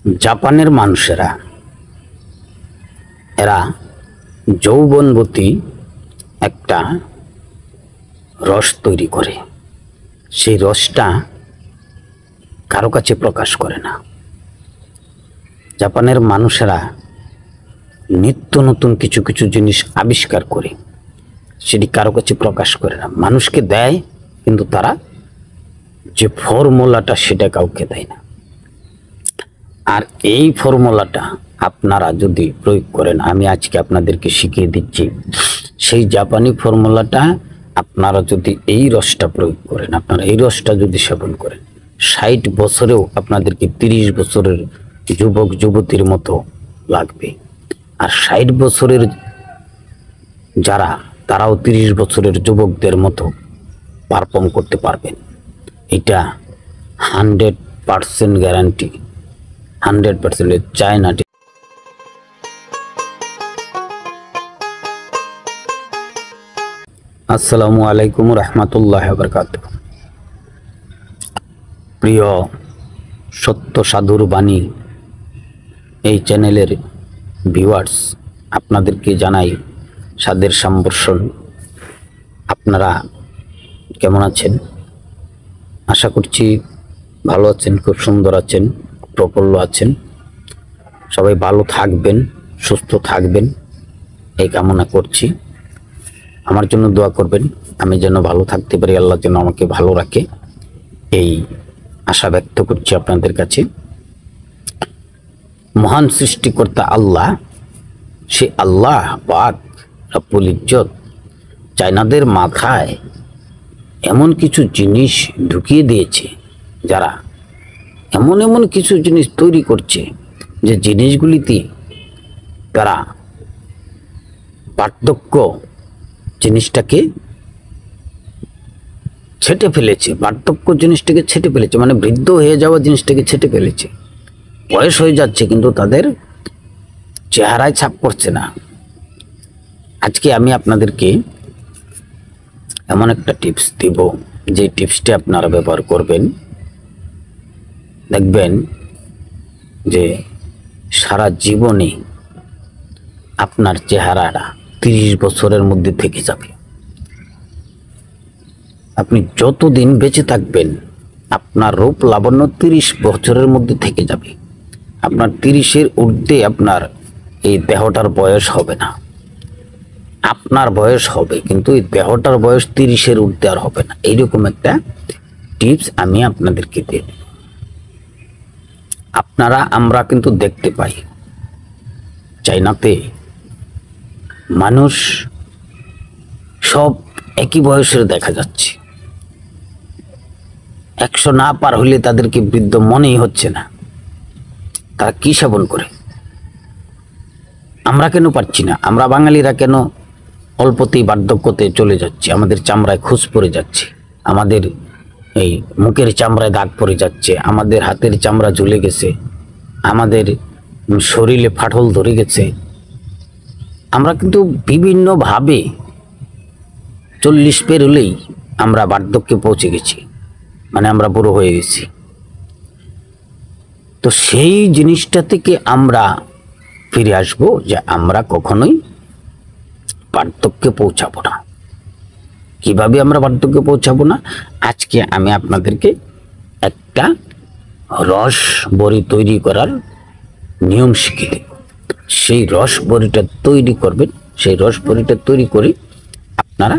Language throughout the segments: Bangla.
জাপানের মানুষেরা এরা যৌবনবতী একটা রস তৈরি করে। সেই রসটা কারো কাছে প্রকাশ করে না। জাপানের মানুষেরা নিত্য নতুন কিছু কিছু জিনিস আবিষ্কার করে সেটি কারো কাছে প্রকাশ করে না, মানুষকে দেয়, কিন্তু তারা যে ফর্মুলাটা সেটা কাউকে দেয় না। আর এই ফর্মুলাটা আপনারা যদি প্রয়োগ করেন, আমি আজকে আপনাদেরকে শিখিয়ে দিচ্ছি, সেই জাপানি ফর্মুলাটা আপনারা যদি এই রসটা প্রয়োগ করেন, আপনারা এই রসটা যদি সেবন করেন, 60 বছরেও আপনাদেরকে 30 বছরের যুবক যুবতীর মতো লাগবে। আর 60 বছরের যারা, তারাও 30 বছরের যুবকদের মতো পারফর্ম করতে পারবেন। এটা 100% গ্যারান্টি, 100% চায়না। আসসালামু আলাইকুম রহমতুল্লাহ বারকাতুহু। প্রিয় সত্য সাধুর বাণী এই চ্যানেলের ভিউয়ার্স, আপনাদেরকে জানাই সাদের সম্বর্ষণ। আপনারা কেমন আছেন? আশা করছি ভালো আছেন, খুব সুন্দর আছেন, প্রফুল্ল আছেন। সবাই ভালো থাকবেন, সুস্থ থাকবেন এই কামনা করছি। আমার জন্য দোয়া করবেন, আমি যেন ভালো থাকতে পারি, আল্লাহ যেন আমাকে ভালো রাখে, এই আশা ব্যক্ত করছি আপনাদের কাছে। মহান সৃষ্টিকর্তা আল্লাহ, সে আল্লাহ পাক রব্বুল ইজ্জত চায়নাদের মাথায় এমন কিছু জিনিস ঢুকিয়ে দিয়েছে, যারা এমন এমন কিছু জিনিস তৈরি করছে যে জিনিসগুলিতে তারা পার্থক্য জিনিসটাকে ছেটে ফেলেছে, পার্থক্য জিনিসটাকে ছেটে ফেলেছে, মানে বৃদ্ধ হয়ে যাওয়া জিনিসটাকে ছেটে ফেলেছে। বয়স হয়ে যাচ্ছে কিন্তু তাদের চেহারায় ছাপ পড়ছে না। আজকে আমি আপনাদেরকে এমন একটা টিপস দিব, যে টিপসটি আপনারা ব্যবহার করবেন, দেখবেন যে সারা জীবনে আপনার চেহারাটা 30 বছরের মধ্যে থেকে যাবে। আপনি যতদিন বেঁচে থাকবেন, আপনার রূপ লাবণ্য 30 বছরের মধ্যে থেকে যাবে। আপনার 30-এর ঊর্ধ্বে আপনার এই দেহটার বয়স হবে না। আপনার বয়স হবে, কিন্তু এই দেহটার বয়স 30-এর ঊর্ধ্বে আর হবে না। এইরকম একটা টিপস আমি আপনাদেরকে দিই। আমরা কিন্তু দেখতে পাই চায়নাতে মানুষ সব একই বয়সের দেখা যাচ্ছে। 100 না পার হলে তাদেরকে বৃদ্ধ মনেই হচ্ছে না। তারা কি সেবন করে? আমরা কেন পারছি না? আমরা বাঙালিরা কেন অল্পতেই বার্ধক্যতে চলে যাচ্ছে? আমাদের চামড়ায় খুশ পড়ে যাচ্ছে, আমাদের এই মুখের চামড়ায় দাগ পড়ে যাচ্ছে, আমাদের হাতের চামড়া ঝুলে গেছে, আমাদের শরীরে ফাটল ধরে গেছে। আমরা কিন্তু বিভিন্নভাবে 40 পের হলেই আমরা বার্ধক্যে পৌঁছে গেছি, মানে আমরা বুড়ো হয়ে গেছি। তো সেই জিনিসটা থেকে আমরা ফিরে আসব, যে আমরা কখনোই বার্ধক্যে পৌঁছাবো না। কিভাবে আমরা বার্ধক্যে পৌঁছাবো না? আজকে আমি আপনাদেরকে একটা রস বড়ি তৈরি করার নিয়ম শিখিয়ে দেব। সেই রস বড়িটা তৈরি করবেন। সেই রস বড়িটা তৈরি করে আপনারা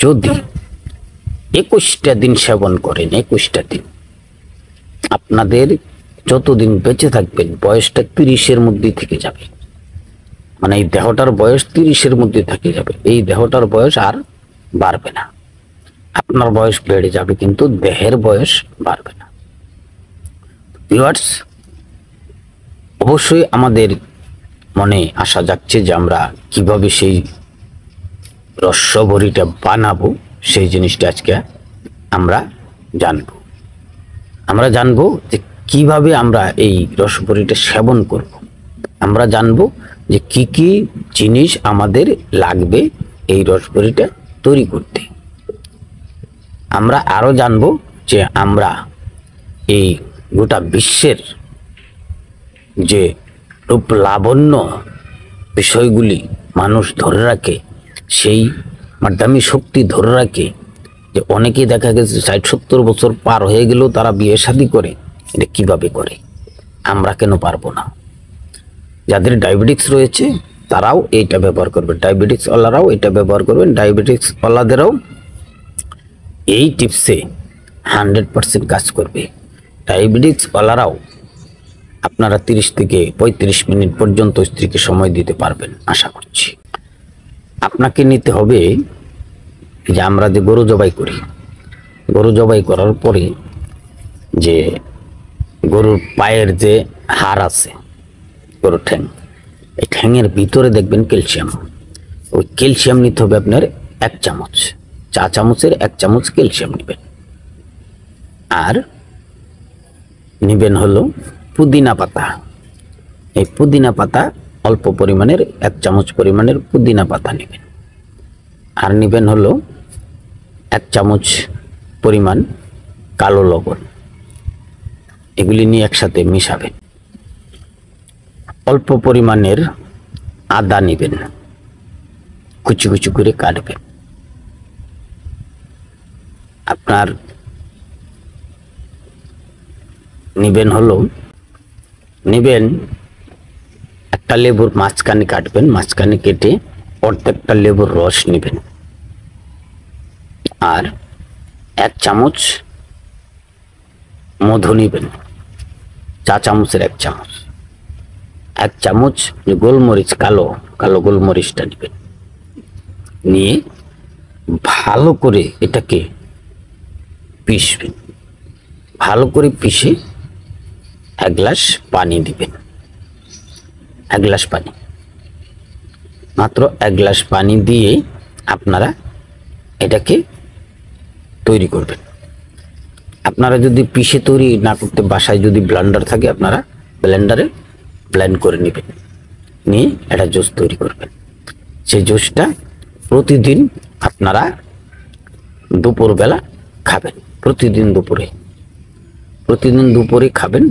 যদি 21টা দিন সেবন করেন, 21টা দিন, আপনাদের যতদিন বেঁচে থাকবেন বয়সটা 30-এর মধ্যে থেকে যাবে। মানে এই দেহটার বয়স 30-এর মধ্যে থেকে যাবে। এই দেহটার বয়স আর বাড়বে না। আপনার বয়স বেড়ে যাবে, কিন্তু দেহের বয়স বাড়বে না। ভিউয়ার্স, অবশ্যই আমাদের মনে আশা জাগছে যে আমরা কিভাবে সেই রসবড়িটা বানাবো, সেই জিনিসটা আজকে আমরা জানবো যে কিভাবে আমরা এই রসবড়িটা সেবন করব। আমরা জানবো যে কি কি জিনিস আমাদের লাগবে এই রসবড়িটা তৈরি করতে। আমরা আরো জানবো যে আমরা এই গোটা বিশ্বের যে রূপ লাবণ্য বিষয়গুলি মানুষ ধরে রাখে, সেই মাধ্যমে শক্তি ধরে রাখে, যে অনেকেই দেখা গেছে 60-70 বছর পার হয়ে গেলেও তারা বিয়ে শাদী করে। এটা কিভাবে করে? আমরা কেন পারবো না? যাদের ডায়াবেটিক্স রয়েছে তারাও এইটা ব্যবহার করবেন, ডায়াবেটিক্স ওয়ালারাও এটা ব্যবহার করবেন, ডায়াবেটিক্স ওয়ালাদেরও এই টিপসে 100% কাজ করবে। ডায়াবেটিক্স ওয়ালারাও আপনারা 30 থেকে 35 মিনিট পর্যন্ত স্ত্রীকে সময় দিতে পারবেন আশা করছি। আপনাকে নিতে হবে যে আমরা যে গরু জবাই করি, গরু জবাই করার পরে যে গরুর পায়ের যে হাড় আছে, গরুর ঠ্যাং, এই ঠ্যাংয়ের ভিতরে দেখবেন ক্যালসিয়াম। ওই ক্যালসিয়াম নিতে হবে আপনার 1 চামচ, চা চামচের 1 চামচ ক্যালসিয়াম নেবেন। আর নেবেন হলো পুদিনা পাতা। এই পুদিনা পাতা অল্প পরিমাণের 1 চামচ পরিমাণের পুদিনা পাতা নেবেন। আর নেবেন হলো 1 চামচ পরিমাণ কালো লবণ। এগুলি নিয়ে একসাথে মিশাবেন। অল্প পরিমাণের আদা নেবেন, কুচি কুচি করে কাটবেন। আপনার নেবেন একটা লেবুর মাঝখানে কাটবেন, মাঝখানে কেটে অর্ধেকটা লেবুর রস নেবেন। আর 1 চামচ মধু নেবেন, চা চামচের 1 চামচ। 1 চামচ গোলমরিচ, কালো কালো গোলমরিচটা নেবেন। নিয়ে ভালো করে এটাকে পিষবেন। ভালো করে পিষে 1 গ্লাস পানি দিবেন। 1 গ্লাস পানি, মাত্র 1 গ্লাস পানি দিয়ে আপনারা এটাকে তৈরি করবেন। আপনারা যদি পিষে তৈরি না করতে, বাসায় যদি ব্লেন্ডার থাকে আপনারা ব্লেন্ডারে ব্লেন্ড করে নেবেন। নিয়ে একটা জুস তৈরি করবেন। সেই জুসটা প্রতিদিন আপনারা দুপুরবেলা খাবেন। প্রতিদিন দুপুরে খাবেন।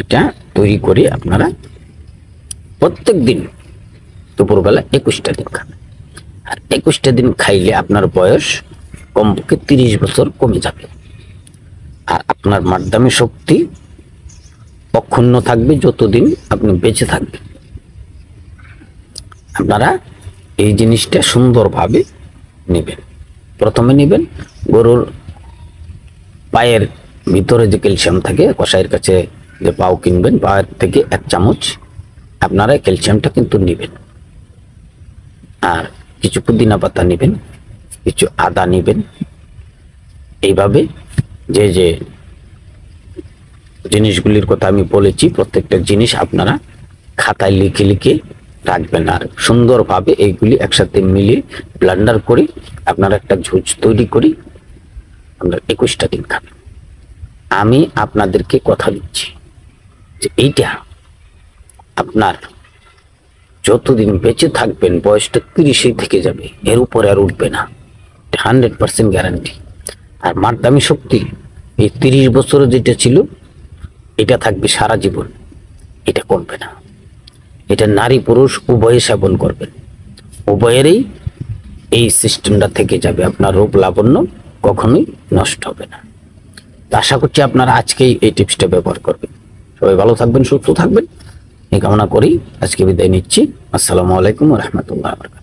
এটা তৈরি করে আপনারা প্রত্যেক দিন দুপুরবেলা 21টা দিন খাবেন। আর 21টা দিন খাইলে আপনার বয়স কমপক্ষে 30 বছর কমে যাবে। আর আপনার মাধ্যমে শক্তি অক্ষুণ্ণ থাকবে যতদিন আপনি বেঁচে থাকবেন। আপনারা এই জিনিসটা সুন্দরভাবে নেবেন। প্রথমে নেবেন গরুর পায়ের ভিতরে যে ক্যালসিয়াম থাকে, কসাইয়ের কাছে যে পাও কিনবেন, পায়ের থেকে 1 চামচ আপনারা ক্যালসিয়ামটা কিন্তু নেবেন। আর কিছু পুদিনা পাতা নেবেন, কিছু আদা নেবেন। এইভাবে যে যে জিনিসগুলির কথা আমি বলেছি প্রত্যেকটা জিনিস আপনারা খাতায় লিখে লিখে রাখবেন। আর সুন্দরভাবে এইগুলি একসাথে মিলিয়ে ব্লেন্ডার করে আপনারা একটা জুস তৈরি করি আপনারা 21টা দিন খাবেন। আমি আপনাদেরকে কথা দিচ্ছি যে এইটা আপনার যতদিন বেঁচে থাকবেন বয়সটা 30 থেকে যাবে, এর উপরে আর উঠবে না, 100% গ্যারান্টি। আর মারদামি শক্তি এই 30 বছরে যেটা ছিল এটা থাকবে সারা জীবন, এটা কমবে না। এটা নারী পুরুষ উভয়ে সেবন করবেন, উভয়েরই এই সিস্টেমটা থেকে যাবে। আপনার রূপ লাবণ্য কখনোই নষ্ট হবে না। তো আশা করছি আপনারা আজকেই এই টিপসটা ব্যবহার করবেন। সবাই ভালো থাকবেন, সুস্থ থাকবেন এই কামনা করি আজকে বিদায় নিচ্ছি। আসসালামু আলাইকুম ওয়া রাহমাতুল্লাহি ওয়া বারাকাতুহু।